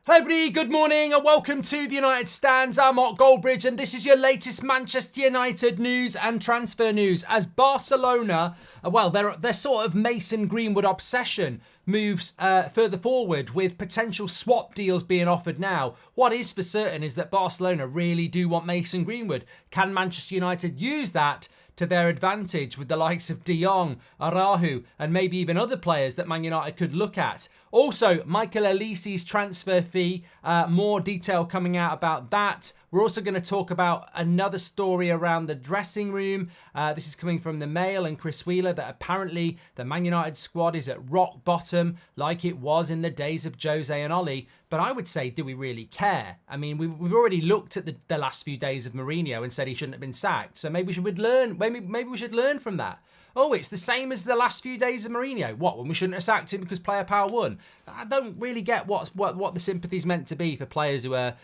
Hello everybody, good morning and welcome to the United Stands. I'm Mark Goldbridge and this is your latest Manchester United news and transfer news as Barcelona, their sort of Mason Greenwood obsession moves further forward with potential swap deals being offered now. What is for certain is that Barcelona really do want Mason Greenwood. Can Manchester United use that to their advantage with the likes of De Jong, Araujo, and maybe even other players that Man United could look at? Also, Michael Olise's transfer fee, more detail coming out about that. We're also going to talk about another story around the dressing room. This is coming from the Mail and Chris Wheeler, that apparently the Man United squad is at rock bottom like it was in the days of Jose and Oli. But I would say, do we really care? I mean, we've already looked at the last few days of Mourinho and said he shouldn't have been sacked. So maybe we should learn. Maybe we should learn from that. Oh, it's the same as the last few days of Mourinho. What, when we shouldn't have sacked him because player power won? I don't really get what the sympathy's meant to be for players who are,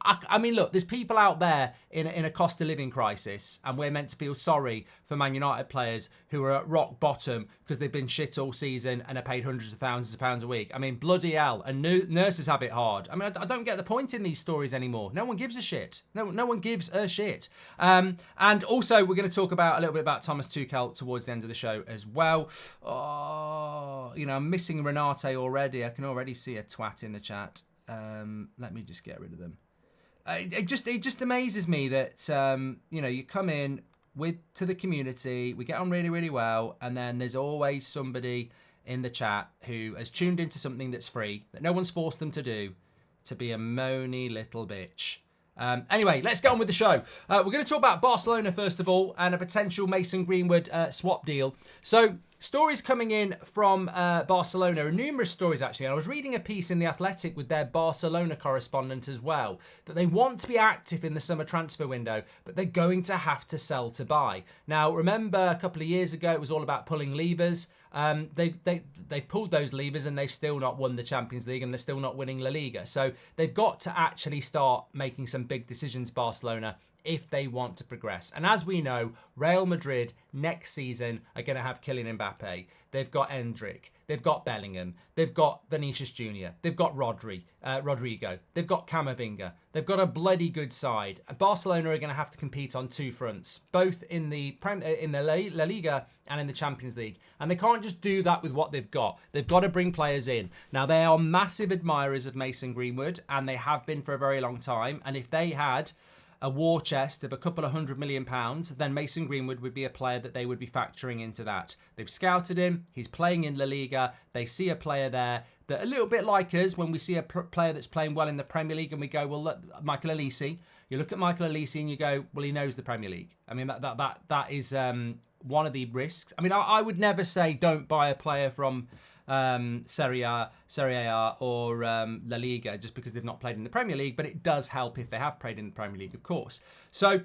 I mean, look, there's people out there in a cost of living crisis, and we're meant to feel sorry for Man United players who are at rock bottom because they've been shit all season and are paid hundreds of thousands of pounds a week. I mean, bloody hell, and nurses have it hard. I mean, I don't get the point in these stories anymore. No one gives a shit. No one gives a shit. And also, we're going to talk a little bit about Thomas Tuchel towards the end of the show as well. Oh, I'm missing Renate already. I can already see a twat in the chat. Let me just get rid of them. It just amazes me that you come in to the community, we get on really, really well, and then there's always somebody in the chat who has tuned into something that's free, that no one's forced them to do, to be a moany little bitch. Anyway, let's get on with the show. We're going to talk about Barcelona first of all, and a potential Mason Greenwood swap deal. So, stories coming in from Barcelona, numerous stories actually. I was reading a piece in The Athletic with their Barcelona correspondent as well, that they want to be active in the summer transfer window, but they're going to have to sell to buy. Now, remember a couple of years ago, it was all about pulling levers. They've pulled those levers and they've still not won the Champions League and they're still not winning La Liga. So they've got to actually start making some big decisions, Barcelona, if they want to progress. And as we know, Real Madrid next season are going to have Kylian Mbappe. They've got Endrick. They've got Bellingham. They've got Vinicius Jr. They've got Rodrigo. They've got Camavinga. They've got a bloody good side. And Barcelona are going to have to compete on two fronts, both in the La Liga and in the Champions League. And they can't just do that with what they've got. They've got to bring players in. Now, they are massive admirers of Mason Greenwood, and they have been for a very long time. And if they had a war chest of a couple of £100 million, then Mason Greenwood would be a player that they would be factoring into that. They've scouted him. He's playing in La Liga. They see a player there that, a little bit like us, when we see a player that's playing well in the Premier League and we go, well, look, Michael Olise. You look at Michael Olise and you go, well, he knows the Premier League. I mean, that is one of the risks. I mean, I would never say don't buy a player from Serie A or La Liga just because they've not played in the Premier League, but it does help if they have played in the Premier League, of course. So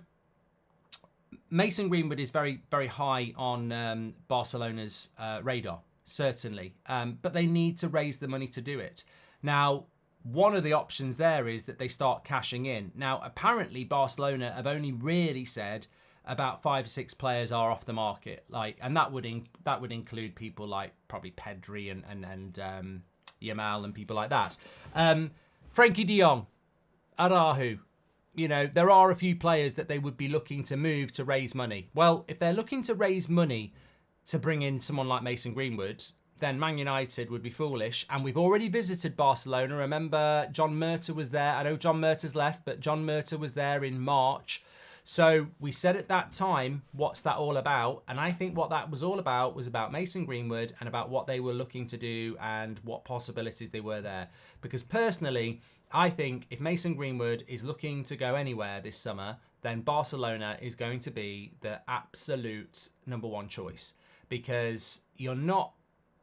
Mason Greenwood is very, very high on Barcelona's radar, certainly, but they need to raise the money to do it. Now, one of the options there is that they start cashing in. Now, apparently Barcelona have only really said about 5 or 6 players are off the market, and that would include people like probably Pedri and Yamal and people like that. Frankie De Jong, Araujo, there are a few players that they would be looking to move to raise money. Well, if they're looking to raise money to bring in someone like Mason Greenwood, then Man United would be foolish. And we've already visited Barcelona. Remember, John Murta was there. I know John Murta's left, but John Murta was there in March. So we said at that time, what's that all about? And I think what that was all about was about Mason Greenwood and about what they were looking to do and what possibilities they were there. Because personally, I think if Mason Greenwood is looking to go anywhere this summer, then Barcelona is going to be the absolute number one choice. Because you're not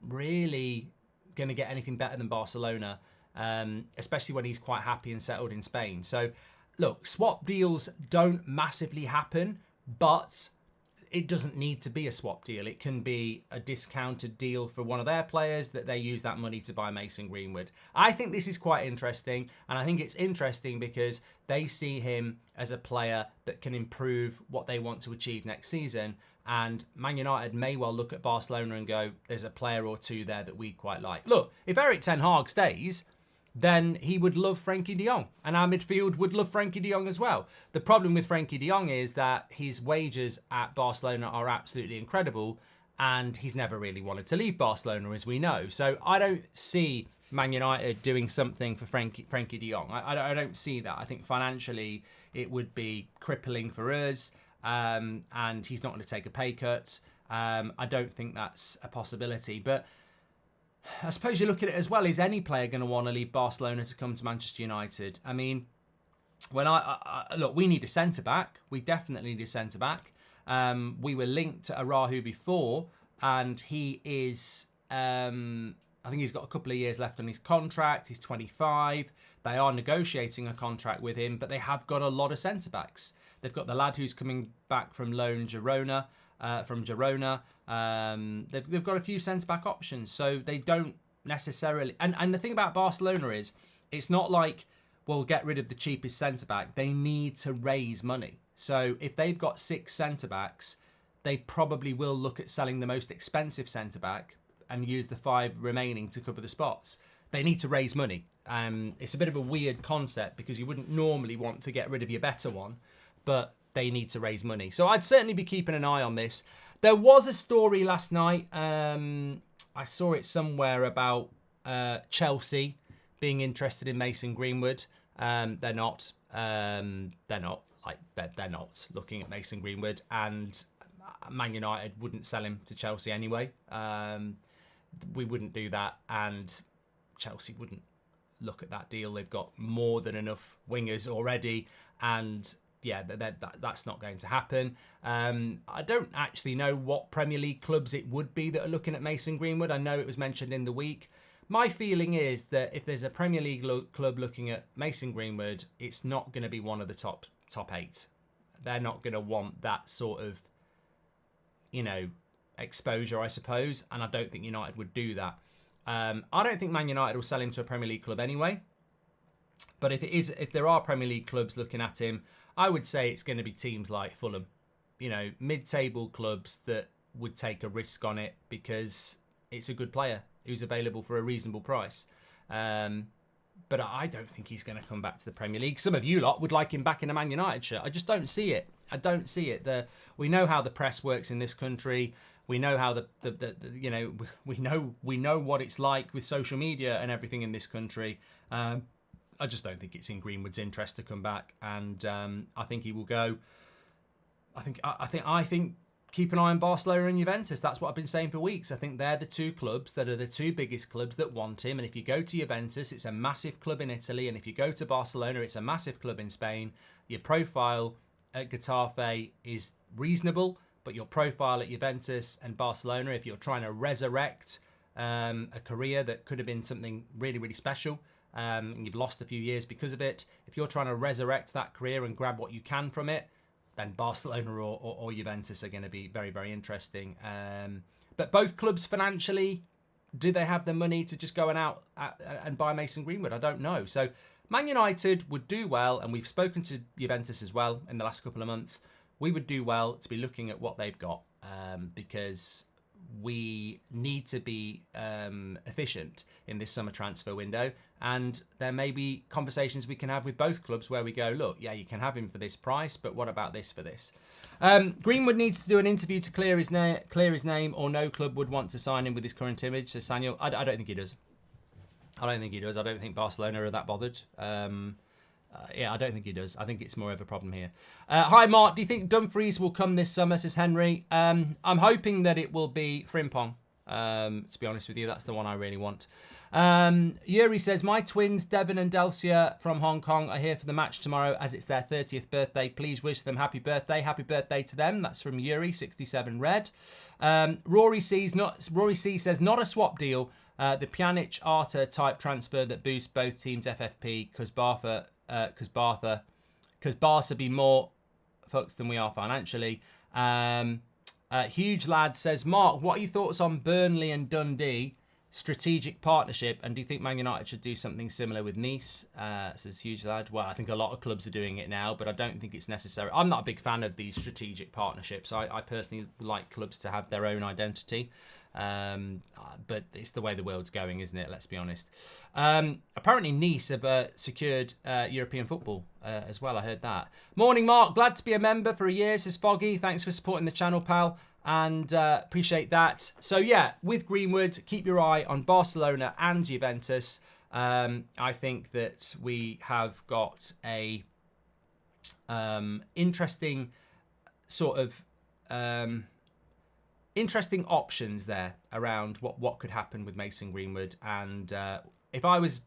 really going to get anything better than Barcelona, especially when he's quite happy and settled in Spain. So look, swap deals don't massively happen, but it doesn't need to be a swap deal. It can be a discounted deal for one of their players that they use that money to buy Mason Greenwood. I think this is quite interesting, and I think it's interesting because they see him as a player that can improve what they want to achieve next season, And Man United may well look at Barcelona and go, there's a player or two there that we quite like. Look, if Erik ten Hag stays, then he would love Frenkie de Jong. And our midfield would love Frenkie de Jong as well. The problem with Frenkie de Jong is that his wages at Barcelona are absolutely incredible. And he's never really wanted to leave Barcelona, as we know. So I don't see Man United doing something for Frenkie de Jong. I don't see that. I think financially it would be crippling for us. And he's not going to take a pay cut. I don't think that's a possibility. But I suppose you look at it as well. Is any player going to want to leave Barcelona to come to Manchester United? I mean, when look, we need a centre-back. We definitely need a centre-back. We were linked to Arahu before, and he is... I think he's got a couple of years left on his contract. He's 25. They are negotiating a contract with him, but they have got a lot of centre-backs. They've got the lad who's coming back from loan, Girona. They've got a few centre-back options, so they don't necessarily... And the thing about Barcelona is, it's not like, we'll get rid of the cheapest centre-back. They need to raise money. So if they've got 6 centre-backs, they probably will look at selling the most expensive centre-back and use the 5 remaining to cover the spots. They need to raise money. It's a bit of a weird concept because you wouldn't normally want to get rid of your better one, but they need to raise money. So I'd certainly be keeping an eye on this. There was a story last night. I saw it somewhere about Chelsea being interested in Mason Greenwood. They're not. They're not looking at Mason Greenwood, and Man United wouldn't sell him to Chelsea anyway. We wouldn't do that, and Chelsea wouldn't look at that deal. They've got more than enough wingers already, and yeah, that's not going to happen. I don't actually know what Premier League clubs it would be that are looking at Mason Greenwood. I know it was mentioned in the week. My feeling is that if there's a Premier League club looking at Mason Greenwood, it's not going to be one of the top 8. They're not going to want that sort of, exposure, I suppose, and I don't think United would do that. I don't think Man United will sell him to a Premier League club anyway. But if there are Premier League clubs looking at him, I would say it's going to be teams like Fulham, mid-table clubs that would take a risk on it because it's a good player who's available for a reasonable price. But I don't think he's going to come back to the Premier League. Some of you lot would like him back in a Man United shirt. I just don't see it. I don't see it. We know how the press works in this country. We know how we know what it's like with social media and everything in this country. I just don't think it's in Greenwood's interest to come back, and I think he will go. I think keep an eye on Barcelona and Juventus. That's what I've been saying for weeks. I think they're the 2 clubs that are the 2 biggest clubs that want him. And if you go to Juventus, it's a massive club in Italy, and if you go to Barcelona, it's a massive club in Spain. Your profile at Getafe is reasonable, but your profile at Juventus and Barcelona, if you're trying to resurrect a career that could have been something really, really special, and you've lost a few years because of it, if you're trying to resurrect that career and grab what you can from it, then Barcelona or Juventus are going to be very, very interesting. But both clubs financially, do they have the money to just go and buy Mason Greenwood? I don't know. So Man United would do well, and we've spoken to Juventus as well in the last couple of months. We would do well to be looking at what they've got because we need to be efficient in this summer transfer window, and there may be conversations we can have with both clubs where we go, look, yeah, you can have him for this price, but what about this for this? Greenwood needs to do an interview to clear his name, or no club would want to sign him with his current image, says Samuel. I don't think he does. I don't think Barcelona are that bothered. I don't think he does. I think it's more of a problem here. Hi, Mark. Do you think Dumfries will come this summer, says Henry? I'm hoping that it will be Frimpong. To be honest with you, that's the one I really want. Yuri says, my twins, Devon and Delcia from Hong Kong, are here for the match tomorrow as it's their 30th birthday. Please wish them happy birthday. Happy birthday to them. That's from Yuri, 67 Red. Rory C says, not a swap deal. The Pjanic-Arta type transfer that boosts both teams' FFP because Barca be more fucks than we are financially. Huge Lad says, Mark, what are your thoughts on Burnley and Dundee strategic partnership, and do you think Man United should do something similar with Nice? Says Huge Lad. Well, I think a lot of clubs are doing it now, but I don't think it's necessary. I'm not a big fan of these strategic partnerships. I personally like clubs to have their own identity. But it's the way the world's going, isn't it? Let's be honest. Apparently Nice have secured European football as well. I heard that. Morning, Mark. Glad to be a member for a year, says Foggy. Thanks for supporting the channel, pal. And appreciate that. So yeah, with Greenwood, keep your eye on Barcelona and Juventus. I think that we have got a interesting sort of interesting options there around what could happen with Mason Greenwood. And if I was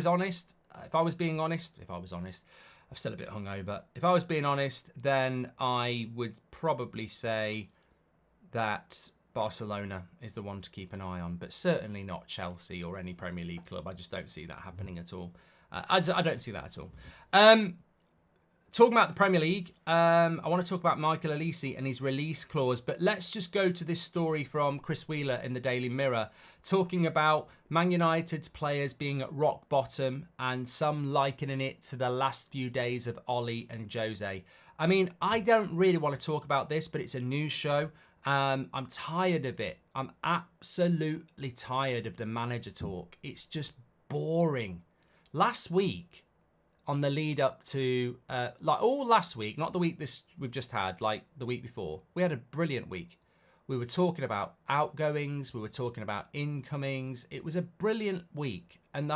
honest, I'm still a bit hungover. If I was being honest, then I would probably say that Barcelona is the one to keep an eye on, but certainly not Chelsea or any Premier League club. I just don't see that happening at all. I don't see that at all. Talking about the Premier League, I want to talk about Michael Olise and his release clause, but let's just go to this story from Chris Wheeler in the Daily Mirror, talking about Man United's players being at rock bottom and some likening it to the last few days of Ollie and Jose. I mean, I don't really want to talk about this, but it's a news show. I'm tired of it. I'm absolutely tired of the manager talk. It's just boring. Last week, on the lead up to, like all last week, not the week we've just had, like the week before, we had a brilliant week. We were talking about outgoings. We were talking about incomings. It was a brilliant week. And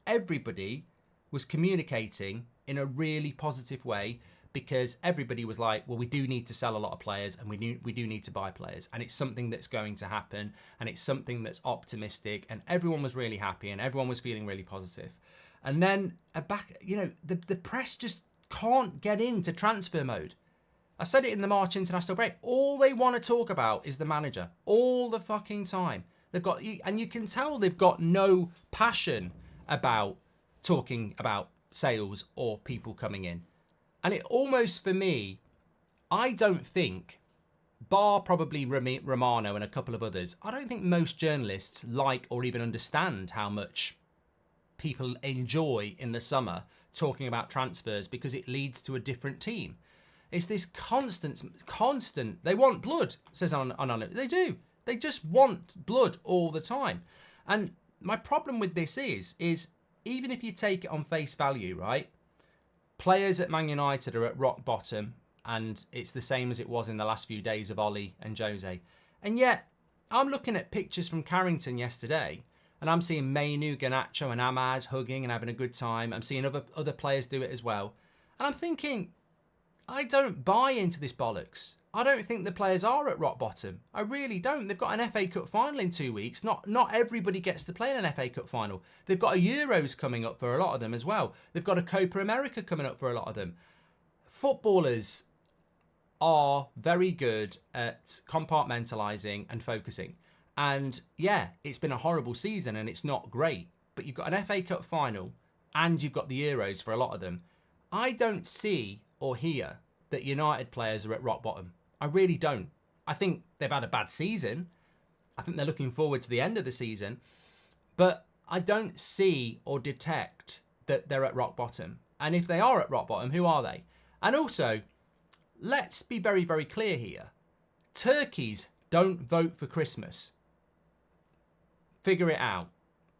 everybody was communicating in a really positive way, because everybody was like, well, we do need to sell a lot of players, and we do need to buy players, and it's something that's going to happen, and it's something that's optimistic, and everyone was really happy, and everyone was feeling really positive. And then the press just can't get into transfer mode. I said it in the March international break. All they want to talk about is the manager all the fucking time. And you can tell they've got no passion about talking about sales or people coming in. And it almost, for me, I don't think, bar probably Romano and a couple of others, I don't think most journalists like or even understand how much people enjoy in the summer talking about transfers, because it leads to a different team. It's this constant, they want blood, says on it. They do. They just want blood all the time. And my problem with this is even if you take it on face value, right? Players at Man United are at rock bottom, and it's the same as it was in the last few days of Ollie and Jose. And yet, I'm looking at pictures from Carrington yesterday, and I'm seeing Mainu, Garnacho and Ahmad hugging and having a good time. I'm seeing other players do it as well. And I'm thinking, I don't buy into this bollocks. I don't think the players are at rock bottom. I really don't. They've got an FA Cup final in 2 weeks. Not everybody gets to play in an FA Cup final. They've got a Euros coming up for a lot of them as well. They've got a Copa America coming up for a lot of them. Footballers are very good at compartmentalising and focusing. And yeah, it's been a horrible season and it's not great. But you've got an FA Cup final and you've got the Euros for a lot of them. I don't see or hear that United players are at rock bottom. I really don't. I think they've had a bad season. I think they're looking forward to the end of the season. But I don't see or detect that they're at rock bottom. And if they are at rock bottom, who are they? And also, let's be very, very clear here. Turkeys don't vote for Christmas. Figure it out.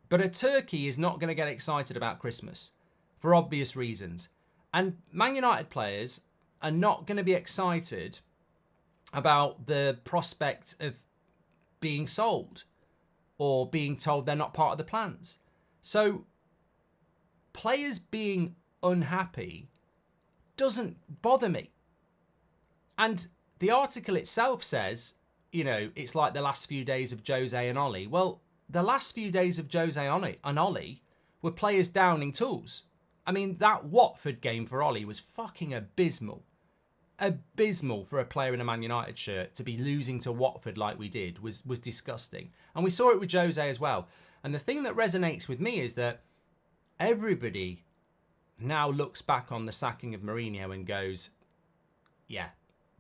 But a turkey is not going to get excited about Christmas for obvious reasons. And Man United players are not going to be excited about the prospect of being sold or being told they're not part of the plans. So players being unhappy doesn't bother me. And the article itself says, it's like the last few days of Jose and Ollie. Well, the last few days of Jose and Ollie were players downing tools. I mean, that Watford game for Ollie was fucking abysmal. Abysmal for a player in a Man United shirt to be losing to Watford like we did was disgusting. And we saw it with Jose as well. And the thing that resonates with me is that everybody now looks back on the sacking of Mourinho and goes, yeah,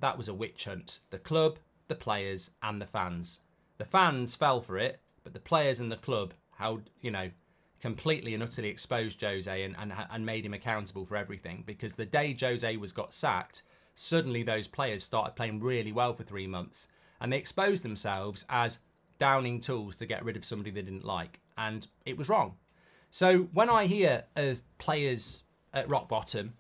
that was a witch hunt. The club, the players and the fans. The fans fell for it but the players and the club, how, completely and utterly exposed Jose and made him accountable for everything. Because the day Jose got sacked, suddenly those players started playing really well for 3 months, and they exposed themselves as downing tools to get rid of somebody they didn't like, and it was wrong. So when I hear of players at rock bottom,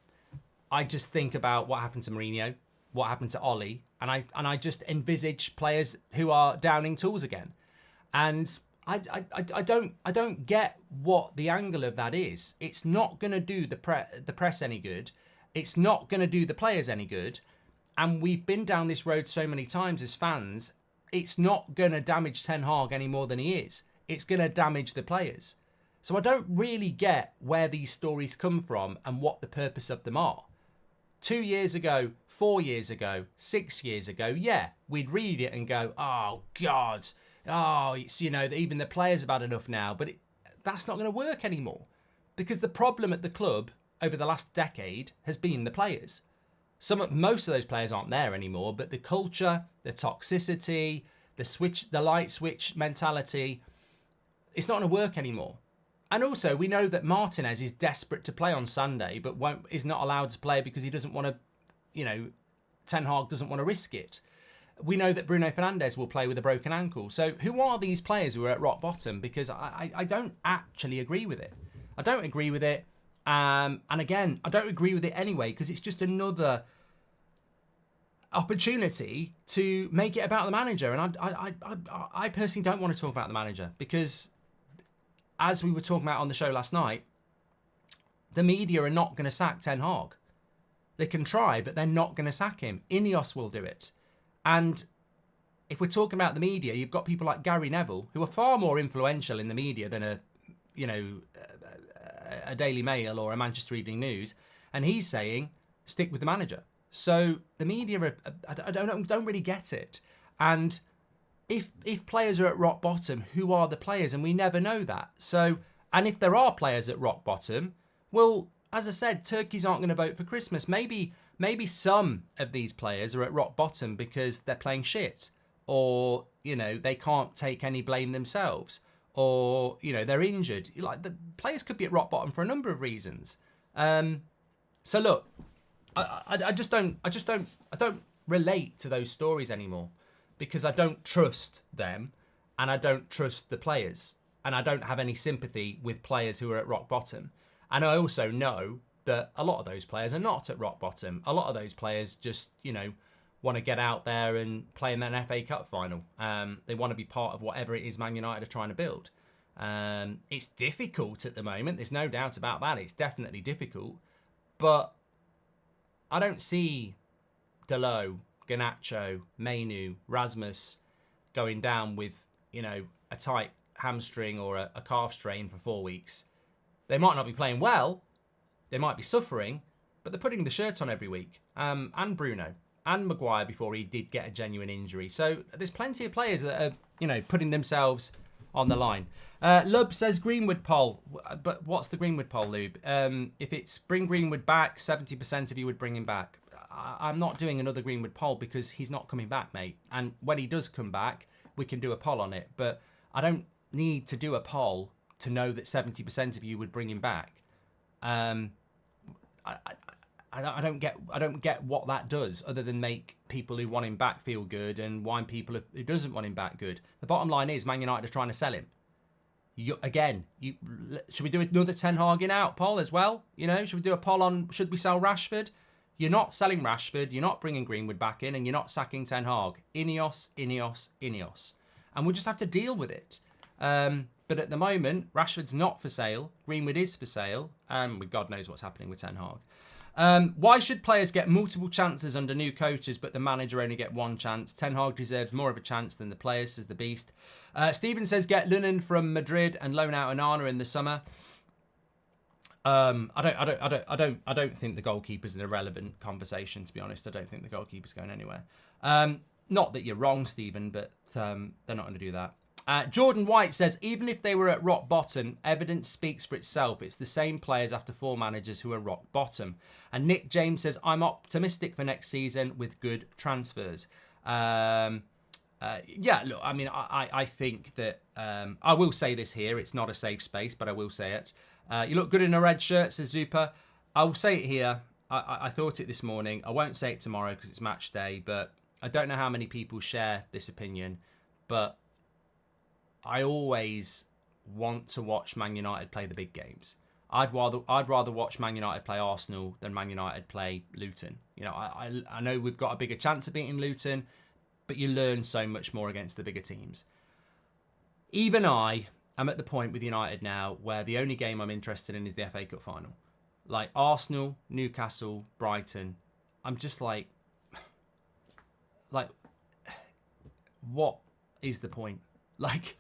I just think about what happened to Mourinho, what happened to Ollie, and I just envisage players who are downing tools again. And I don't get what the angle of that is. It's not going to do the press any good. It's not going to do the players any good. And we've been down this road so many times as fans. It's not going to damage Ten Hag any more than he is. It's going to damage the players. So I don't really get where these stories come from and what the purpose of them are. 2 years ago, 4 years ago, 6 years ago, yeah, we'd read it and go, oh, God, oh, it's, even the players have had enough now. But that's not going to work anymore, because the problem at the club over the last decade has been the players. Most of those players aren't there anymore, but the culture, the toxicity, the light switch mentality, it's not going to work anymore. And also, we know that Martinez is desperate to play on Sunday, but is not allowed to play because he doesn't want to, Ten Hag doesn't want to risk it. We know that Bruno Fernandes will play with a broken ankle. So who are these players who are at rock bottom? Because I don't actually agree with it. I don't agree with it. And again, I don't agree with it anyway, because it's just another opportunity to make it about the manager. And I personally don't want to talk about the manager, because as we were talking about on the show last night, the media are not going to sack Ten Hag. They can try, but they're not going to sack him. Ineos will do it. And if we're talking about the media, you've got people like Gary Neville, who are far more influential in the media than a Daily Mail or a Manchester Evening News, and he's saying stick with the manager. So the media, I don't really get it. And if players are at rock bottom, who are the players? And we never know that. So, and if there are players at rock bottom, well, as I said, turkeys aren't going to vote for Christmas. Maybe some of these players are at rock bottom because they're playing shit, or they can't take any blame themselves, or they're injured. Like, the players could be at rock bottom for a number of reasons. So look, I don't relate to those stories anymore, because I don't trust them, and I don't trust the players, and I don't have any sympathy with players who are at rock bottom. And I also know that a lot of those players are not at rock bottom. A lot of those players just, want to get out there and play in an FA Cup final. They want to be part of whatever it is Man United are trying to build. It's difficult at the moment. There's no doubt about that. It's definitely difficult. But I don't see Dalot, Garnacho, Mainu, Rasmus going down with, a tight hamstring or a calf strain for 4 weeks. They might not be playing well, they might be suffering, but they're putting the shirt on every week. And Bruno, and Maguire before he did get a genuine injury. So there's plenty of players that are, putting themselves on the line. Lub says Greenwood poll, but what's the Greenwood poll, Lube? If it's bring Greenwood back, 70% of you would bring him back. I'm not doing another Greenwood poll because he's not coming back, mate. And when he does come back, we can do a poll on it. But I don't need to do a poll to know that 70% of you would bring him back. I don't get what that does, other than make people who want him back feel good and why people who doesn't want him back good. The bottom line is Man United are trying to sell him. Should we do another Ten Hag in out poll as well? Should we do a poll on should we sell Rashford? You're not selling Rashford, you're not bringing Greenwood back in, and you're not sacking Ten Hag. Ineos. And we'll just have to deal with it. But at the moment, Rashford's not for sale. Greenwood is for sale. God knows what's happening with Ten Hag. Why should players get multiple chances under new coaches, but the manager only get one chance? Ten Hag deserves more of a chance than the players, says the Beast. Stephen says get Lunin from Madrid and loan out Onana in the summer. I don't think the goalkeeper's an irrelevant conversation, to be honest. I don't think the goalkeeper's going anywhere. Not that you're wrong, Stephen, but they're not going to do that. Jordan White says, even if they were at rock bottom, evidence speaks for itself. It's the same players after 4 managers who are rock bottom. And Nick James says, I'm optimistic for next season with good transfers. Yeah, look, I mean, I think that I will say this here. It's not a safe space, but I will say it. You look good in a red shirt, says Zupa. I will say it here. I thought it this morning. I won't say it tomorrow because it's match day, but I don't know how many people share this opinion, but I always want to watch Man United play the big games. I'd rather watch Man United play Arsenal than Man United play Luton. You know, I know we've got a bigger chance of beating Luton, but you learn so much more against the bigger teams. Even I am at the point with United now where the only game I'm interested in is the FA Cup final. Like Arsenal, Newcastle, Brighton, I'm just like, what is the point? Like,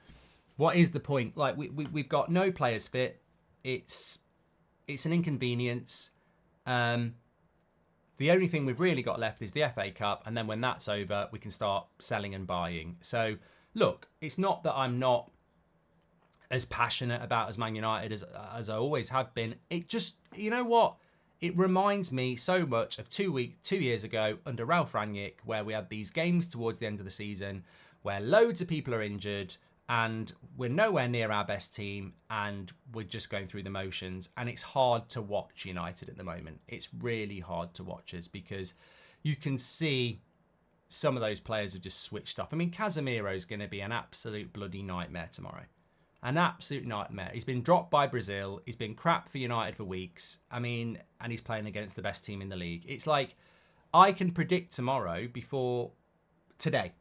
what is the point? Like, we've got no players fit. It's an inconvenience. The only thing we've really got left is the FA Cup, and then when that's over, we can start selling and buying. So, look, it's not that I'm not as passionate about as Man United as I always have been. It just, you know what? It reminds me so much of 2 years ago under Ralph Rangnick, where we had these games towards the end of the season where loads of people are injured and we're nowhere near our best team and we're just going through the motions. And it's hard to watch United at the moment. It's really hard to watch us because you can see some of those players have just switched off. I mean, Casemiro's going to be an absolute bloody nightmare tomorrow. An absolute nightmare. He's been dropped by Brazil. He's been crap for United for weeks. I mean, and he's playing against the best team in the league. It's like, I can predict tomorrow before today.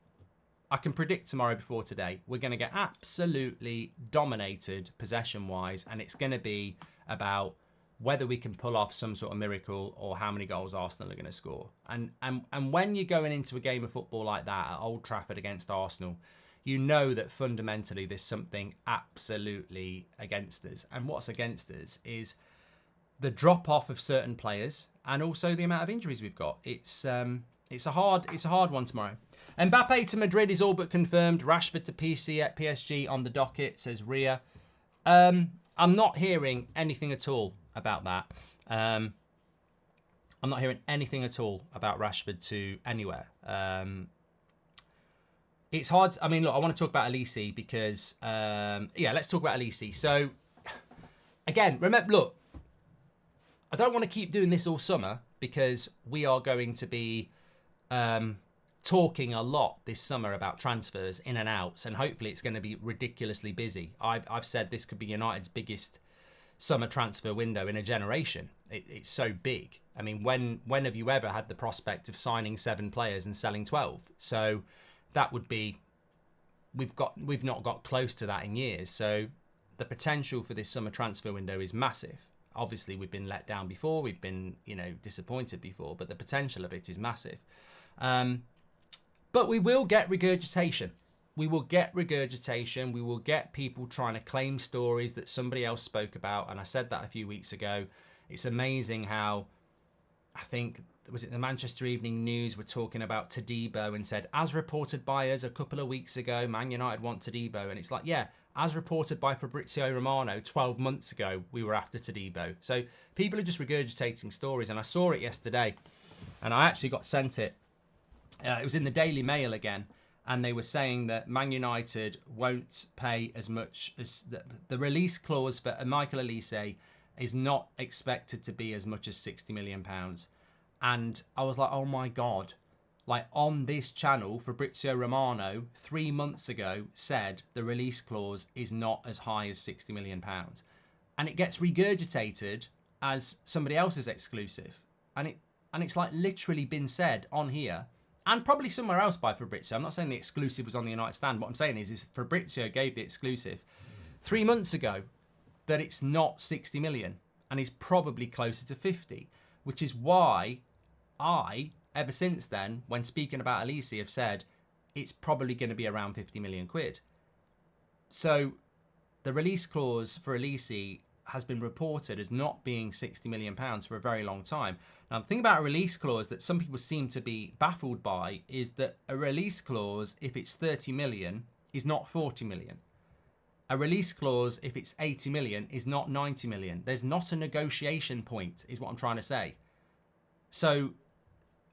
I can predict tomorrow before today. We're going to get absolutely dominated possession-wise, and it's going to be about whether we can pull off some sort of miracle or how many goals Arsenal are going to score. And when you're going into a game of football like that at Old Trafford against Arsenal, you know that fundamentally there's something absolutely against us. And what's against us is the drop-off of certain players and also the amount of injuries we've got. It's a hard one tomorrow. Mbappe to Madrid is all but confirmed. Rashford to PSG on the docket, says Ria. I'm not hearing anything at all about that. I'm not hearing anything at all about Rashford to anywhere. It's hard. I mean, look, I want to talk about Olise because, yeah, let's talk about Olise. So, again, remember, look, I don't want to keep doing this all summer because we are going to be talking a lot this summer about transfers in and outs, and hopefully it's going to be ridiculously busy. I've said this could be United's biggest summer transfer window in a generation. It's so big. I mean, when have you ever had the prospect of signing 7 players and selling 12? So that would be, we've not got close to that in years. So the potential for this summer transfer window is massive. Obviously, we've been let down before. We've been, disappointed before, but the potential of it is massive. But we will get regurgitation. We will get regurgitation. We will get people trying to claim stories that somebody else spoke about. And I said that a few weeks ago. It's amazing how, I think, was it the Manchester Evening News were talking about Todibo and said, as reported by us a couple of weeks ago, Man United want Todibo. And it's like, yeah, as reported by Fabrizio Romano 12 months ago, we were after Todibo. So people are just regurgitating stories. And I saw it yesterday and I actually got sent it. It was in the Daily Mail again. And they were saying that Man United won't pay as much as the release clause for Michael Olise is not expected to be as much as £60 million. And I was like, oh my God. Like on this channel, Fabrizio Romano 3 months ago said the release clause is not as high as £60 million. And it gets regurgitated as somebody else's exclusive. And it's like literally been said on here and probably somewhere else by Fabrizio. I'm not saying the exclusive was on the United stand. What I'm saying is Fabrizio gave the exclusive 3 months ago that it's not 60 million and is probably closer to 50, which is why I, ever since then, when speaking about Olise, have said it's probably going to be around 50 million quid. So the release clause for Olise has been reported as not being £60 million for a very long time. Now, the thing about a release clause that some people seem to be baffled by is that a release clause, if it's 30 million, is not 40 million. A release clause, if it's 80 million, is not 90 million. There's not a negotiation point, is what I'm trying to say. So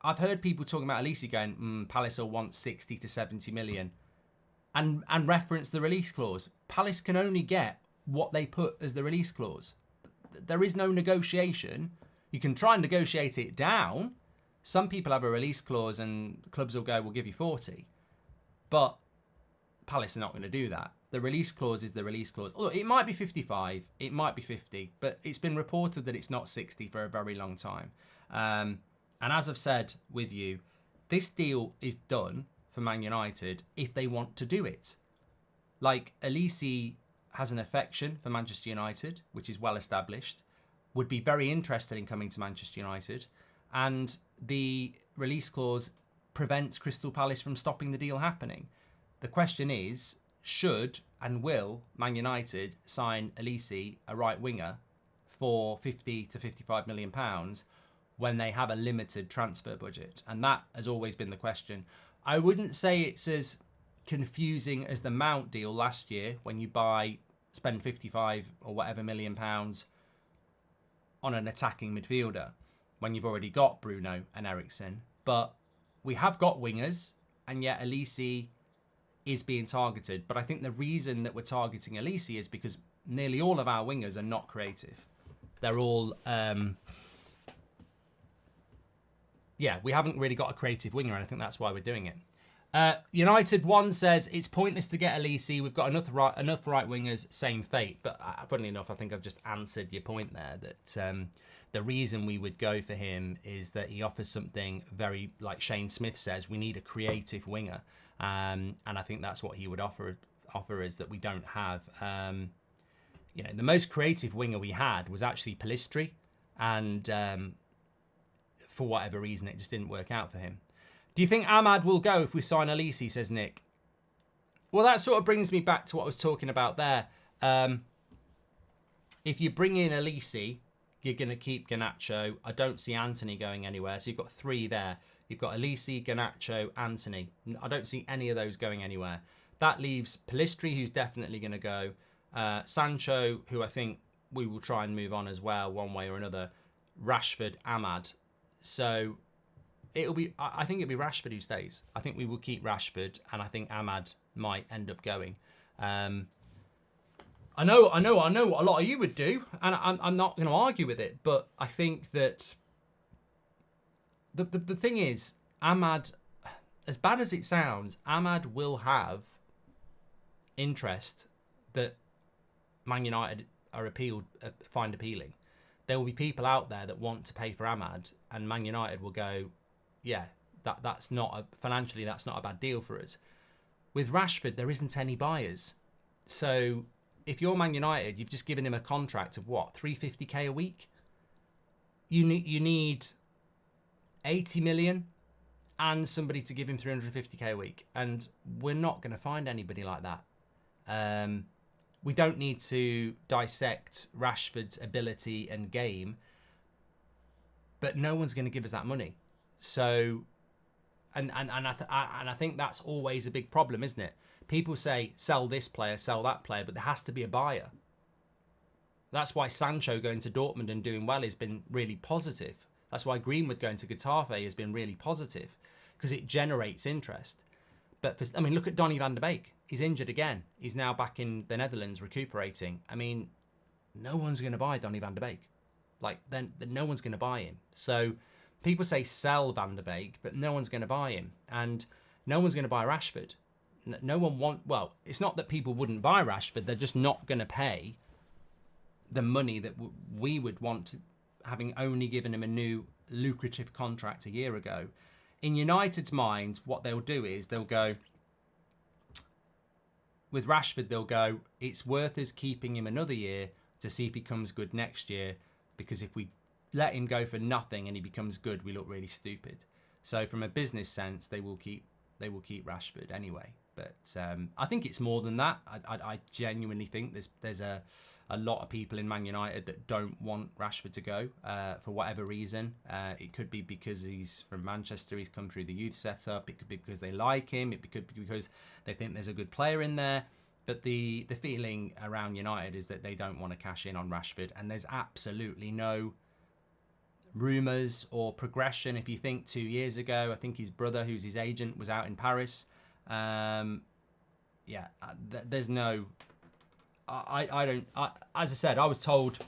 I've heard people talking about Olise going, Palace will want 60 to 70 million, and reference the release clause. Palace can only get what they put as the release clause. There is no negotiation. You can try and negotiate it down. Some people have a release clause and clubs will go, we'll give you 40. But Palace are not going to do that. The release clause is the release clause. Look, it might be 55, it might be 50, but it's been reported that it's not 60 for a very long time. And as I've said with you, this deal is done for Man United if they want to do it. Like, Olise has an affection for Manchester United, which is well established, would be very interested in coming to Manchester United, and the release clause prevents Crystal Palace from stopping the deal happening. The question is, should and will Man United sign Olise, a right winger, for 50 to 55 million pounds when they have a limited transfer budget? And that has always been the question. I wouldn't say it's as confusing as the Mount deal last year, when you spend 55 or whatever million pounds on an attacking midfielder when you've already got Bruno and Eriksen. But we have got wingers, and yet Olise is being targeted. But I think the reason that we're targeting Olise is because nearly all of our wingers are not creative. They're all, we haven't really got a creative winger, and I think that's why we're doing it. United One says, it's pointless to get Olise. We've got enough right wingers, same fate. But funnily enough, I think I've just answered your point there, that the reason we would go for him is that he offers something very, like Shane Smith says, we need a creative winger. And I think that's what he would offer is that we don't have. The most creative winger we had was actually Pellistri, and for whatever reason, it just didn't work out for him. Do you think Ahmad will go if we sign Olise, says Nick? Well, that sort of brings me back to what I was talking about there. If you bring in Olise, you're going to keep Garnacho. I don't see Anthony going anywhere. So you've got three there. You've got Olise, Garnacho, Anthony. I don't see any of those going anywhere. That leaves Pellistri, who's definitely going to go. Sancho, who I think we will try and move on as well, one way or another. Rashford, Ahmad. So I think it'll be Rashford who stays. I think we will keep Rashford, and I think Ahmad might end up going. I know what a lot of you would do, and I'm not going to argue with it, but I think that the thing is, Ahmad, as bad as it sounds, Ahmad will have interest that Man United find appealing. There will be people out there that want to pay for Ahmad, and Man United will go, yeah, that's not financially, that's not a bad deal for us. With Rashford, there isn't any buyers. So if you're Man United, you've just given him a contract of what, 350k a week? You need 80 million and somebody to give him 350k a week, and we're not going to find anybody like that. We don't need to dissect Rashford's ability and game, but no one's going to give us that money. So, and I think that's always a big problem, isn't it? People say, sell this player, sell that player, but there has to be a buyer. That's why Sancho going to Dortmund and doing well has been really positive. That's why Greenwood going to Getafe has been really positive, because it generates interest. But, look at Donny van de Beek. He's injured again. He's now back in the Netherlands recuperating. No one's going to buy Donny van de Beek. Then no one's going to buy him. So people say sell Van de Beek, but no one's going to buy him. And no one's going to buy Rashford. No one well, it's not that people wouldn't buy Rashford. They're just not going to pay the money that we would want, having only given him a new lucrative contract a year ago. In United's mind, what they'll do is they'll go, with Rashford, they'll go, it's worth us keeping him another year to see if he comes good next year, because if we let him go for nothing and he becomes good, we look really stupid. So from a business sense, they will keep Rashford anyway. But I think it's more than that. I genuinely think there's a lot of people in Man United that don't want Rashford to go for whatever reason. It could be because he's from Manchester, he's come through the youth setup. It could be because they like him. It could be because they think there's a good player in there. But the feeling around United is that they don't want to cash in on Rashford, and there's absolutely no rumours or progression. If you think 2 years ago, I think his brother, who's his agent, was out in Paris. There's no... as I said, I was told...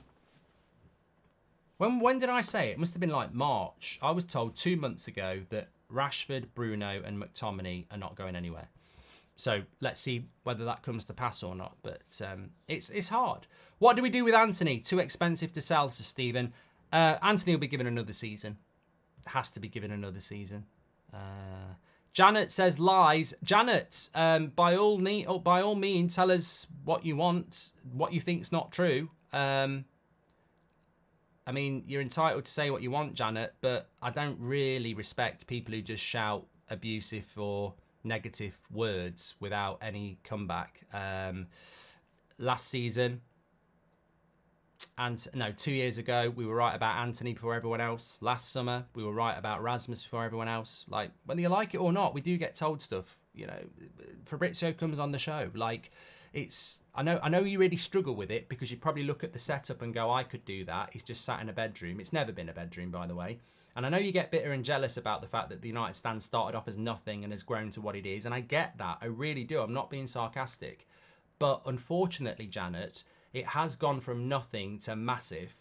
When did I say it? It must have been like March. I was told 2 months ago that Rashford, Bruno and McTominay are not going anywhere. So let's see whether that comes to pass or not. But it's hard. What do we do with Anthony? Too expensive to sell, says Stephen. Anthony will be given another season. Has to be given another season. Janet says lies. Janet, by all means, tell us what you want, what you think's not true. I mean, you're entitled to say what you want, Janet, but I don't really respect people who just shout abusive or negative words without any comeback. Last season, and no, 2 years ago, we were right about Anthony before everyone else. Last summer, we were right about Rasmus before everyone else. Like, whether you like it or not, we do get told stuff. You know, Fabrizio comes on the show. Like, it's... I know you really struggle with it because you probably look at the setup and go, I could do that. He's just sat in a bedroom. It's never been a bedroom, by the way. And I know you get bitter and jealous about the fact that the United stand started off as nothing and has grown to what it is. And I get that. I really do. I'm not being sarcastic. But unfortunately, Janet, it has gone from nothing to massive.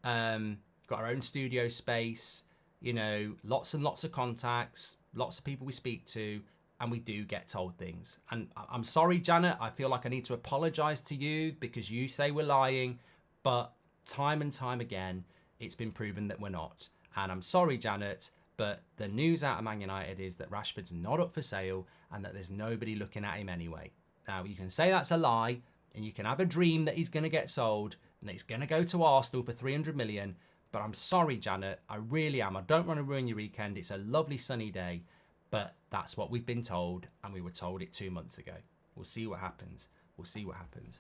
Got our own studio space, you know, lots and lots of contacts, lots of people we speak to. And we do get told things. And I'm sorry, Janet. I feel like I need to apologise to you because you say we're lying. But time and time again, it's been proven that we're not. And I'm sorry, Janet, but the news out of Man United is that Rashford's not up for sale and that there's nobody looking at him anyway. Now, you can say that's a lie and you can have a dream that he's going to get sold and that he's going to go to Arsenal for 300 million. But I'm sorry, Janet. I really am. I don't want to ruin your weekend. It's a lovely sunny day. But that's what we've been told, and we were told it 2 months ago. We'll see what happens. We'll see what happens.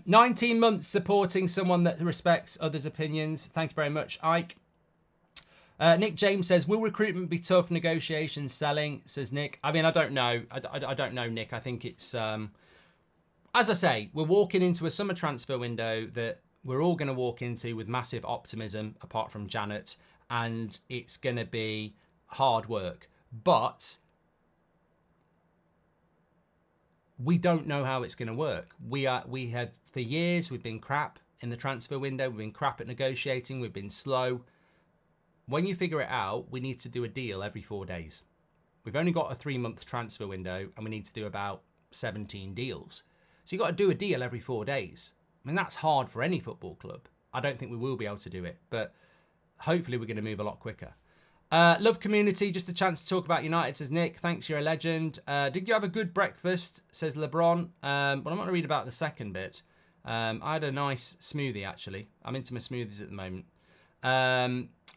19 months supporting someone that respects others' opinions. Thank you very much, Ike. Nick James says, will recruitment be tough? Negotiations, selling, says Nick. I mean, I don't know. I don't know, Nick. I think it's... as I say, we're walking into a summer transfer window that we're all going to walk into with massive optimism, apart from Janet, and it's going to be hard work. But we don't know how it's going to work. We have for years, we've been crap in the transfer window. We've been crap at negotiating. We've been slow. When you figure it out, we need to do a deal every 4 days. We've only got a 3-month transfer window and we need to do about 17 deals. So you've got to do a deal every 4 days. I mean, that's hard for any football club. I don't think we will be able to do it, but hopefully we're going to move a lot quicker. Love community, just a chance to talk about United, says Nick. Thanks, you're a legend. Did you have a good breakfast, says LeBron. Well, I'm not going to read about the second bit. I had a nice smoothie, actually. I'm into my smoothies at the moment.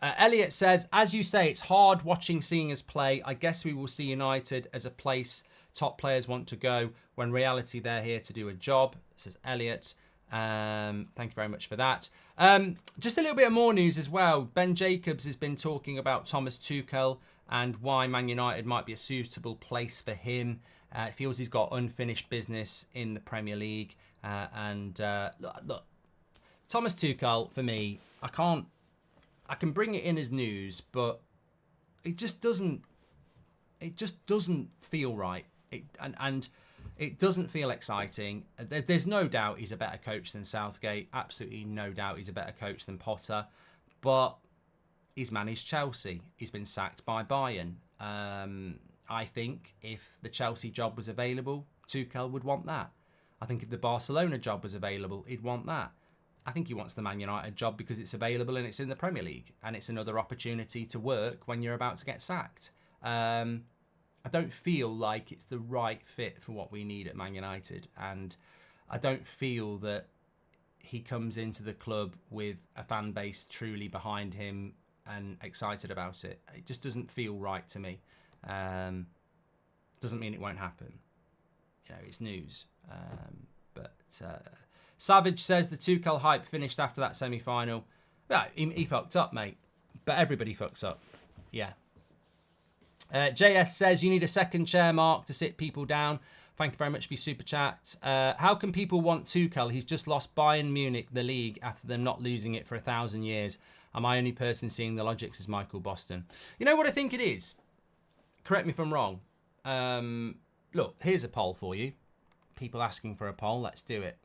Elliot says, as you say, it's hard watching seeing us play. I guess we will see United as a place top players want to go when reality they're here to do a job, says Elliot. Thank you very much for that. Just a little bit of more news as well. Ben Jacobs has been talking about Thomas Tuchel and why Man United might be a suitable place for him. It feels he's got unfinished business in the Premier League. Look, Thomas Tuchel, for me, I can bring it in as news, but it just doesn't feel right. It doesn't feel exciting. There's no doubt he's a better coach than Southgate. Absolutely no doubt he's a better coach than Potter. But he's managed Chelsea. He's been sacked by Bayern. I think if the Chelsea job was available, Tuchel would want that. I think if the Barcelona job was available, he'd want that. I think he wants the Man United job because it's available and it's in the Premier League. And it's another opportunity to work when you're about to get sacked. I don't feel like it's the right fit for what we need at Man United. And I don't feel that he comes into the club with a fan base truly behind him and excited about it. It just doesn't feel right to me. Doesn't mean it won't happen. You know, it's news. Savage says the Tuchel hype finished after that semi-final. Yeah, he fucked up, mate. But everybody fucks up. Yeah. JS says you need a second chair, Mark, to sit people down. Thank you very much for your super chat. How can people want Tuchel? He's just lost Bayern Munich the league after them not losing it for 1,000 years. Am I only person seeing the logic, says Michael Boston. You know what I think it is? Correct me if I'm wrong. Look, here's a poll for you. People asking for a poll. Let's do it.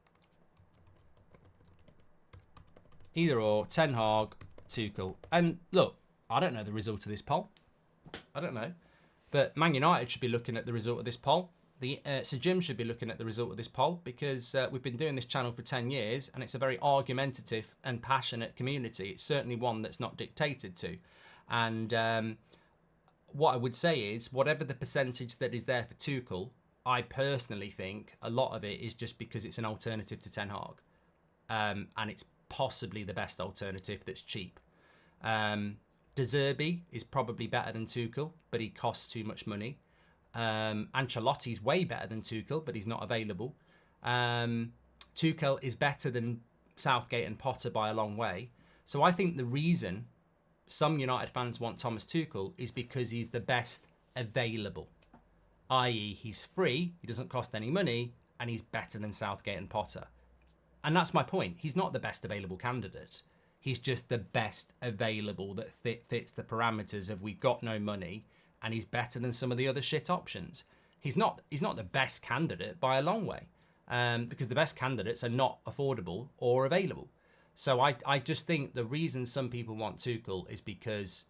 Either or, Ten Hag, Tuchel. And look, I don't know the result of this poll. I don't know. But Man United should be looking at the result of this poll. Sir Jim should be looking at the result of this poll, because we've been doing this channel for 10 years and it's a very argumentative and passionate community. It's certainly one that's not dictated to. And what I would say is, whatever the percentage that is there for Tuchel, I personally think a lot of it is just because it's an alternative to Ten Hag. And it's possibly the best alternative that's cheap. De Zerbi is probably better than Tuchel, but he costs too much money. Ancelotti's way better than Tuchel, but he's not available. Tuchel is better than Southgate and Potter by a long way. So I think the reason some United fans want Thomas Tuchel is because he's the best available. I.e., he's free, he doesn't cost any money, and he's better than Southgate and Potter. And that's my point. He's not the best available candidate. He's just the best available that fits the parameters of we've got no money, and he's better than some of the other shit options. He's not the best candidate by a long way, because the best candidates are not affordable or available. So I just think the reason some people want Tuchel is because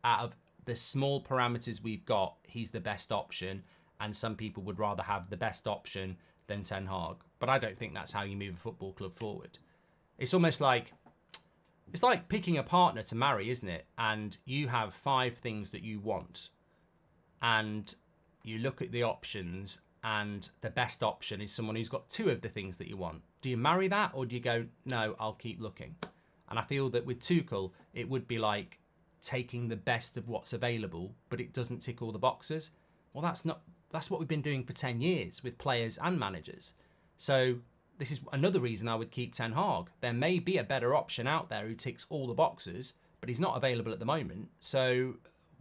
out of the small parameters we've got, he's the best option, and some people would rather have the best option than Ten Hag. But I don't think that's how you move a football club forward. It's almost like, it's like picking a partner to marry, isn't it? And you have 5 things that you want, and you look at the options, and the best option is someone who's got 2 of the things that you want. Do you marry that, or do you go, no, I'll keep looking? And I feel that with Tuchel, it would be like taking the best of what's available, but it doesn't tick all the boxes. Well, that's what we've been doing for 10 years with players and managers. So this is another reason I would keep Ten Hag. There may be a better option out there who ticks all the boxes, but he's not available at the moment. So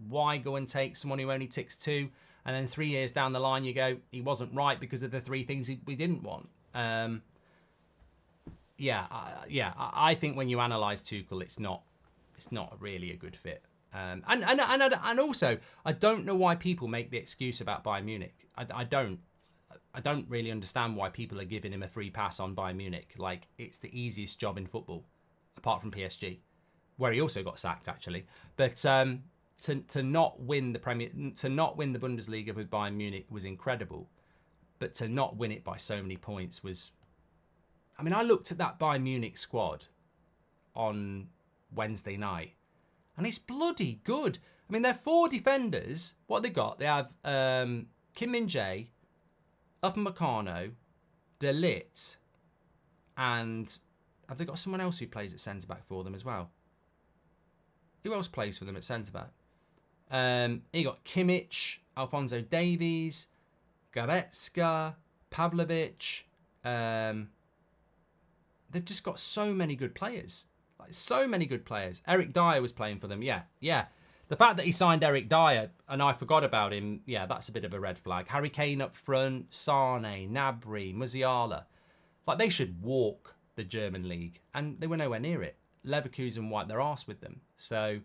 why go and take someone who only ticks 2, and then 3 years down the line you go, he wasn't right because of the 3 things we didn't want. I think when you analyse Tuchel, it's not really a good fit. And also, I don't know why people make the excuse about Bayern Munich. I don't really understand why people are giving him a free pass on Bayern Munich. Like, it's the easiest job in football, apart from PSG, where he also got sacked actually. But to not win the Bundesliga with Bayern Munich was incredible, but to not win it by so many points was. I mean, I looked at that Bayern Munich squad on Wednesday night, and it's bloody good. I mean, they're 4 defenders. What have they got? They have Kim Min-jae, Upamecano, De Ligt, and have they got someone else who plays at centre-back for them as well? Who else plays for them at centre-back? You got Kimmich, Alphonso Davies, Goretzka, Pavlovic. They've just got so many good players. Like, so many good players. Eric Dyer was playing for them. Yeah. The fact that he signed Eric Dyer and I forgot about him, yeah, that's a bit of a red flag. Harry Kane up front, Sane, Gnabry, Musiala. Like, they should walk the German league, and they were nowhere near it. Leverkusen wiped their arse with them. So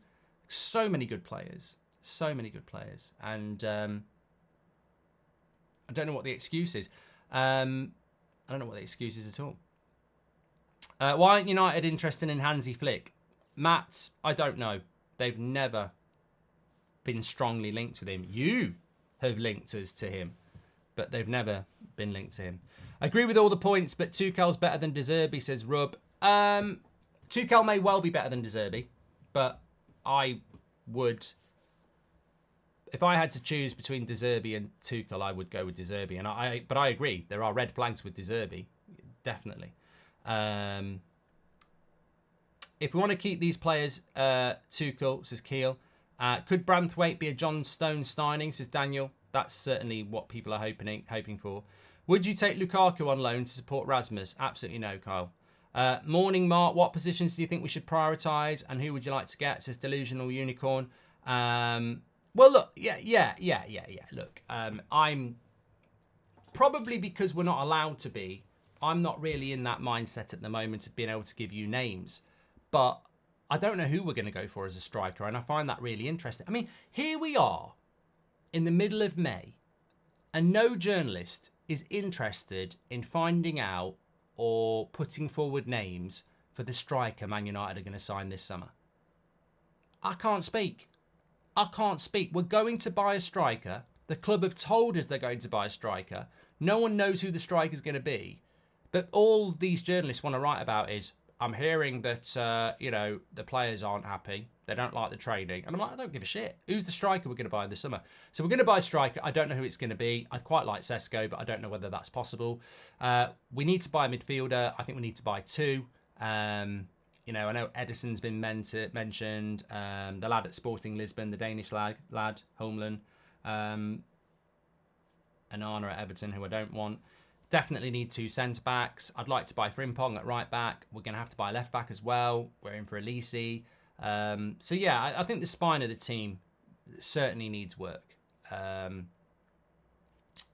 many good players. So many good players. And I don't know what the excuse is. I don't know what the excuse is at all. Why aren't United interested in Hansi Flick? Matt, I don't know. They've never been strongly linked with him. You have linked us to him, but they've never been linked to him. I agree with all the points, but Tuchel's better than De Zerbi, says Rub. Tuchel may well be better than De Zerbi, but I would, if I had to choose between De Zerbi and Tuchel, I would go with De Zerbi. But I agree, there are red flags with De Zerbi, definitely. If we want to keep these players, Tuchel, says Keel. Could Branthwaite be a John Stones Steining, says Daniel. That's certainly what people are hoping for. Would you take Lukaku on loan to support Rasmus? Absolutely no, Kyle. Morning, Mark. What positions do you think we should prioritise, and who would you like to get? Says Delusional Unicorn. Well, look, yeah. Look, probably because we're not allowed to be. I'm not really in that mindset at the moment of being able to give you names. But I don't know who we're going to go for as a striker, and I find that really interesting. I mean, here we are in the middle of May, and no journalist is interested in finding out or putting forward names for the striker Man United are going to sign this summer. I can't speak. I can't speak. We're going to buy a striker. The club have told us they're going to buy a striker. No one knows who the striker's going to be. But all these journalists want to write about is, I'm hearing that, you know, the players aren't happy. They don't like the training. And I'm like, I don't give a shit. Who's the striker we're going to buy this summer? So we're going to buy a striker. I don't know who it's going to be. I'd quite like Sesko, but I don't know whether that's possible. We need to buy a midfielder. I think we need to buy two. You know, I know Edison's been mentioned. The lad at Sporting Lisbon, the Danish lad Holmlund. Anana at Everton, who I don't want. Definitely need two centre-backs. I'd like to buy Frimpong at right-back. We're going to have to buy a left-back as well. We're in for Olise. So, yeah, I think the spine of the team certainly needs work.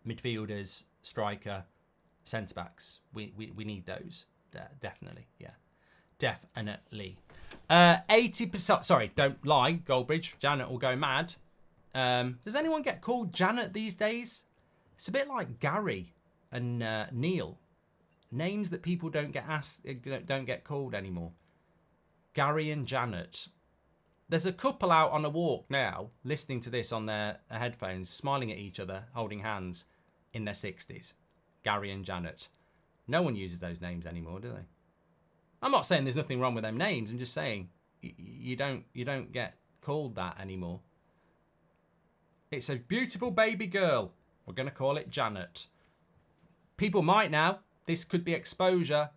Midfielders, striker, centre-backs. We need those. Definitely, yeah. Definitely. 80%... Sorry, don't lie, Goldbridge. Janet will go mad. Does anyone get called Janet these days? It's a bit like Gary and Neil. Names that people don't get called anymore. Gary and Janet. There's a couple out on a walk now, listening to this on their headphones, smiling at each other, holding hands, in their 60s. Gary and Janet. No one uses those names anymore, do they? I'm not saying there's nothing wrong with them names. I'm just saying you don't get called that anymore. It's a beautiful baby girl. We're going to call it Janet. People might now. This could be exposure.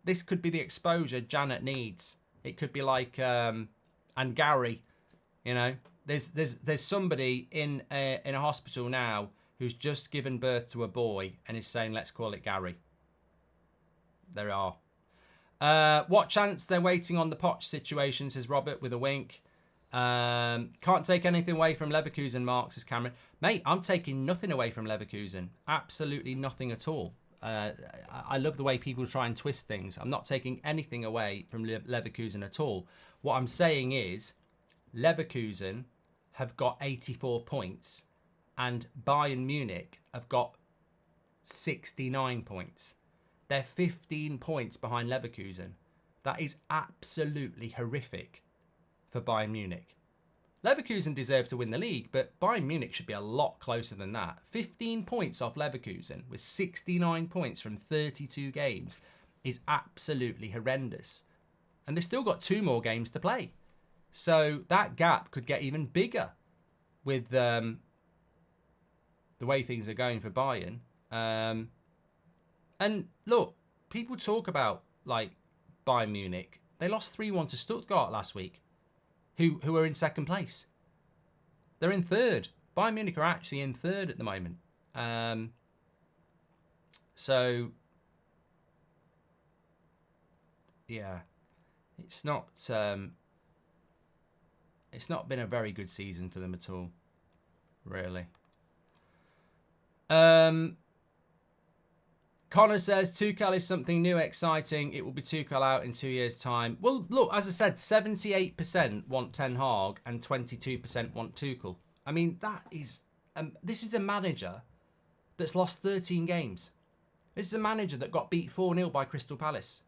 This could be the exposure Janet needs. It could be like and Gary, you know. There's somebody in a hospital now who's just given birth to a boy and is saying, let's call it Gary. There are. What chance they're waiting on the Poch situation, says Robert with a wink. Can't take anything away from Leverkusen, Mark, says Cameron. Mate, I'm taking nothing away from Leverkusen. Absolutely nothing at all. I love the way people try and twist things. I'm not taking anything away from Leverkusen at all. What I'm saying is Leverkusen have got 84 points and Bayern Munich have got 69 points. They're 15 points behind Leverkusen. That is absolutely horrific for Bayern Munich. Leverkusen deserve to win the league, but Bayern Munich should be a lot closer than that. 15 points off Leverkusen with 69 points from 32 games is absolutely horrendous. And they've still got 2 more games to play. So that gap could get even bigger with the way things are going for Bayern. And look, people talk about like Bayern Munich. They lost 3-1 to Stuttgart last week. Who are in second place. They're in third. Bayern Munich are actually in third at the moment. So, yeah, it's not been a very good season for them at all, really. Connor says, Tuchel is something new, exciting. It will be Tuchel out in 2 years' time. Well, look, as I said, 78% want Ten Hag and 22% want Tuchel. I mean, that is... this is a manager that's lost 13 games. This is a manager that got beat 4-0 by Crystal Palace.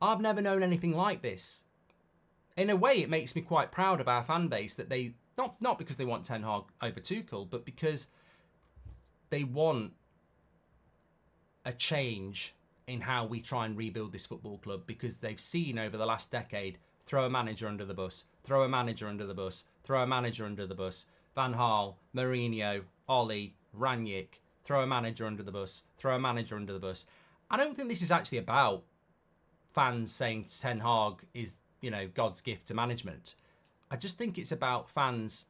I've never known anything like this. In a way, it makes me quite proud of our fan base that they... Not because they want Ten Hag over Tuchel, but because they want a change in how we try and rebuild this football club, because they've seen over the last decade, throw a manager under the bus, throw a manager under the bus, throw a manager under the bus, Van Gaal, Mourinho, Ollie, Rangnick, throw a manager under the bus, throw a manager under the bus. I don't think this is actually about fans saying Ten Hag is, you know, God's gift to management. I just think it's about fans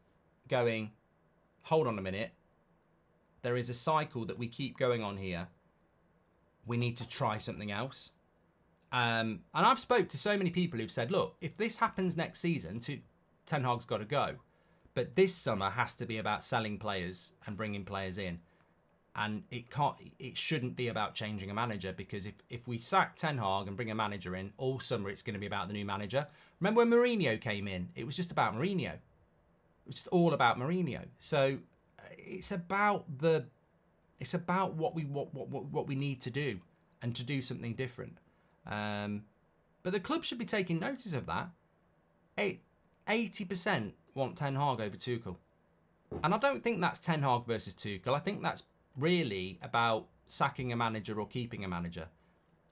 going, hold on a minute, there is a cycle that we keep going on here. We need to try something else. And I've spoke to so many people who've said, look, if this happens next season, Ten Hag's got to go. But this summer has to be about selling players and bringing players in. And it shouldn't be about changing a manager, because if we sack Ten Hag and bring a manager in, all summer it's going to be about the new manager. Remember when Mourinho came in? It was just about Mourinho. It was just all about Mourinho. So it's about what we need to do, and to do something different. But the club should be taking notice of that. 80% want Ten Hag over Tuchel. And I don't think that's Ten Hag versus Tuchel. I think that's really about sacking a manager or keeping a manager.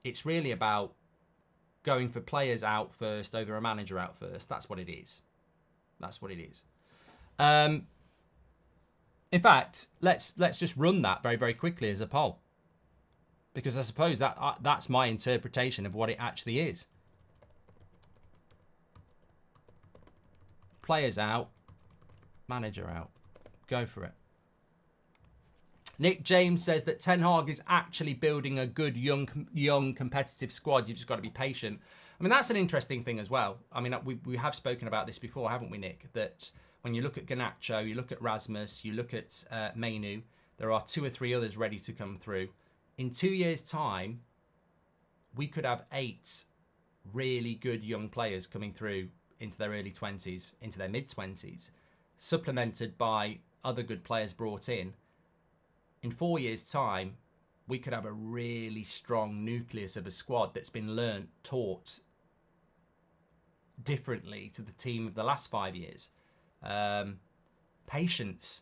It's really about going for players out first over a manager out first. That's what it is. That's what it is. In fact, let's just run that very, very quickly as a poll, because I suppose that's my interpretation of what it actually is. Players out, manager out. Go for it. Nick James says that Ten Hag is actually building a good young competitive squad. You've just got to be patient. I mean, that's an interesting thing as well. I mean, we have spoken about this before, haven't we, Nick? That when you look at Garnacho, you look at Rasmus, you look at Mainu, there are 2 or 3 others ready to come through. In 2 years' time, we could have 8 really good young players coming through into their early 20s, into their mid-20s, supplemented by other good players brought in. In 4 years' time, we could have a really strong nucleus of a squad that's been taught differently to the team of the last 5 years. Patience.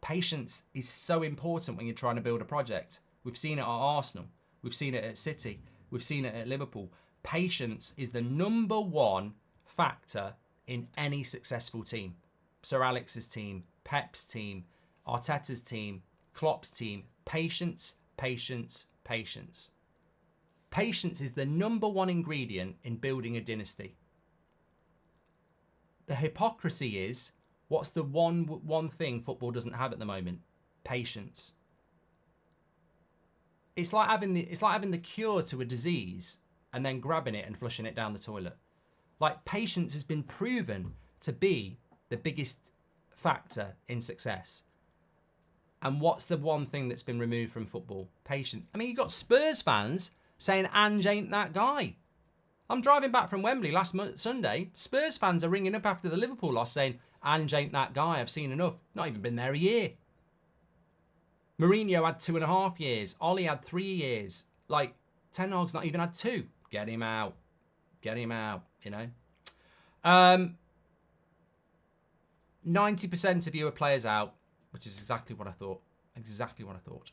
Patience is so important when you're trying to build a project. We've seen it at Arsenal. We've seen it at City. We've seen it at Liverpool. Patience is the #1 factor in any successful team. Sir Alex's team, Pep's team, Arteta's team, Klopp's team. Patience, patience, patience. Patience is the #1 ingredient in building a dynasty. The hypocrisy is, what's the one thing football doesn't have at the moment? Patience. It's like having the cure to a disease and then grabbing it and flushing it down the toilet. Like, patience has been proven to be the biggest factor in success. And what's the one thing that's been removed from football? Patience. I mean, you've got Spurs fans saying Ange ain't that guy. I'm driving back from Wembley last Sunday. Spurs fans are ringing up after the Liverpool loss saying, Ange ain't that guy, I've seen enough. Not even been there a year. Mourinho had 2.5 years. Ollie had 3 years. Like, Ten Hag's not even had 2. Get him out. Get him out, you know. 90% of you are players out, which is exactly what I thought. Exactly what I thought.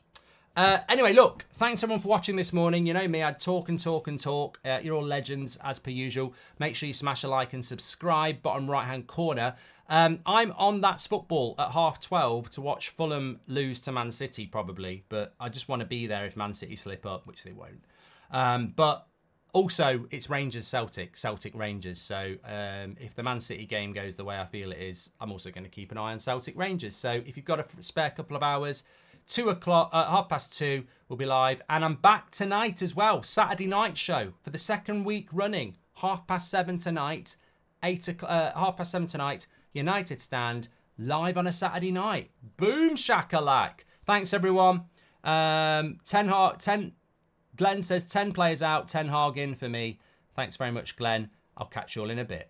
Anyway, look, thanks everyone for watching this morning. You know me, I'd talk and talk and talk. You're all legends, as per usual. Make sure you smash a like and subscribe, bottom right-hand corner. I'm on That's Football at 12:30 to watch Fulham lose to Man City, probably. But I just want to be there if Man City slip up, which they won't. But also, it's Rangers-Celtic, Celtic-Rangers. So if the Man City game goes the way I feel it is, I'm also going to keep an eye on Celtic-Rangers. So if you've got a spare couple of hours, 2 o'clock, 2:30, we'll be live. And I'm back tonight as well. Saturday night show for the 2nd week running. 7:30 tonight. 7:30 tonight. United Stand live on a Saturday night. Boom shakalak. Thanks everyone. Glenn says 10 players out, 10 Hag in for me. Thanks very much, Glenn. I'll catch you all in a bit.